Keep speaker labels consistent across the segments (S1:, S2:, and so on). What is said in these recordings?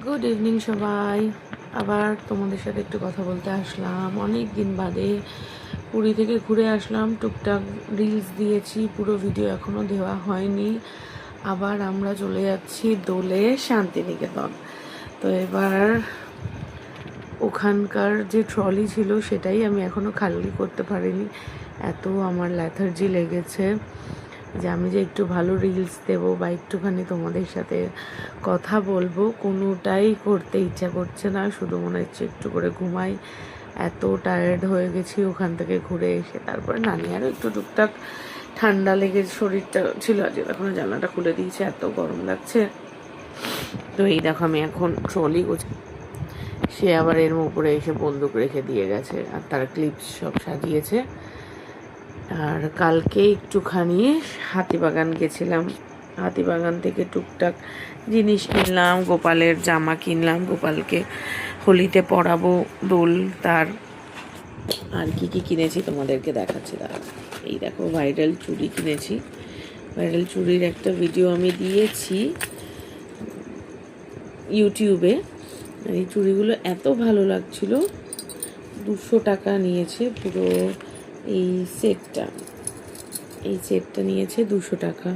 S1: Good evening সবাই। আবার তোমাদের সাথে একটু কথা বলতে আসলাম অনেক দিন বাদে। পুরী থেকে ঘুরে আসলাম, টুকটাক রিলস দিয়েছি, পুরো ভিডিও এখনও দেওয়া হয়নি। আবার আমরা চলে যাচ্ছি দোলে শান্তিনিকেতন। তো এবার ওখানকার যে ট্রলি ছিল সেটাই আমি এখনও খালি করতে পারিনি, এত আমার ল্যাথার্জি লেগেছে যে আমি যে একটু ভালো রিলস দেবো বা একটুখানি তোমাদের সাথে কথা বলবো, কোনোটাই করতে ইচ্ছা করছে না। শুধু মনে হচ্ছে একটু করে ঘুমাই, এত টায়ার্ড হয়ে গেছি ওখান থেকে ঘুরে এসে। তারপরে নানি আরও একটু টুকটাক ঠান্ডা লেগে শরীরটা ছিল, আজ এখনও জানলাটা খুলে দিয়েছে, এত গরম লাগছে। তো এই দেখো আমি এখন ট্রলি সে আবার এর উপরে এসে বন্দুক রেখে দিয়ে গেছে, আর তার ক্লিপস সব সাজিয়েছে। আর কালকে একটুখানি হাতিবাগান গেছিলাম, হাতিবাগান থেকে টুকটাক জিনিস কিনলাম, গোপালের জামা কিনলাম, গোপালকে হোলিতে পরাবো দোল তার। আর কি কি কিনেছি তোমাদেরকে দেখাচ্ছি দাঁড়া। এই দেখো ভাইরাল চুড়ি কিনেছি, ভাইরাল চুড়ির একটা ভিডিও আমি দিয়েছি ইউটিউবে। এই চুড়িগুলো এত ভালো লাগছিল, 200 টাকা নিয়েছে পুরো এই সেটটা নিয়েছে 200 টাকা।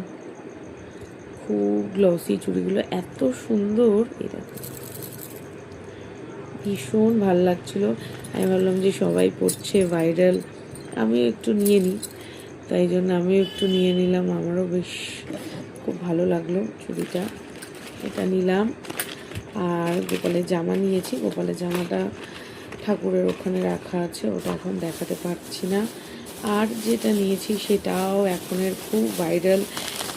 S1: খুব গ্লসি চুড়িগুলো, এত সুন্দর, এটা ভীষণ ভাল লাগছিল। আমি ভাবলাম যে সবাই পরছে ভাইরাল, আমিও একটু নিয়ে নিই, তাই জন্য আমিও একটু নিয়ে নিলাম। আমারও বেশ খুব ভালো লাগলো চুড়িটা, এটা নিলাম। আর গোপালের জামা নিয়েছি, গোপালের জামাটা ঠাকুরের ওখানে রাখা আছে, ওটা এখন দেখাতে পারছি না। আর যেটা নিয়েছি সেটাও এখনের খুব ভাইরাল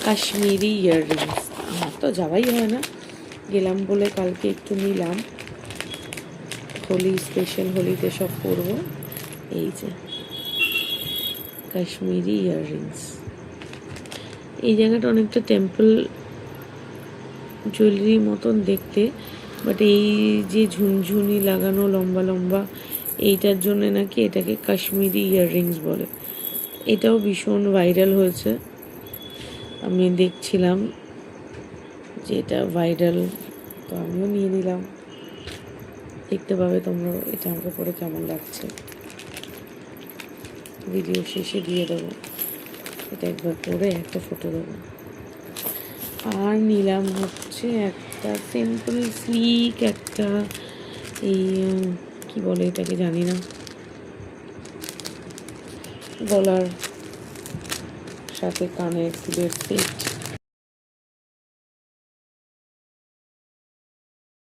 S1: কাশ্মীরি ইয়াররিংস। আমার তো যাওয়াই হয় না, গেলাম বলে কালকে একটু নিলাম, হোলি স্পেশাল, হোলিতে সব পরবো। এই যে কাশ্মীরি ইয়াররিংস, এই জায়গাটা অনেকটা টেম্পল জুয়েলারি মতন দেখতে, বাট এই যে ঝুনঝুনি লাগানো লম্বা লম্বা, এইটার জন্য নাকি এটাকে কাশ্মীরি ইয়াররিংস বলে। এটাও ভীষণ ভাইরাল হয়েছে, আমি দেখছিলাম যে এটা ভাইরাল, তো আমিও নিয়ে নিলাম। দেখতে পাবে তোমরা এটা আমাকে পরে কেমন লাগছে, ভিডিও শেষে দিয়ে দেবো। এটা একবার পরে একটা ফটো দেবো। আর নিলাম হচ্ছে একটা সিম্পল স্লিক একটা, এই কি বলে এটাকে জানি না, গলার সাথে কানের ফুলের সেট।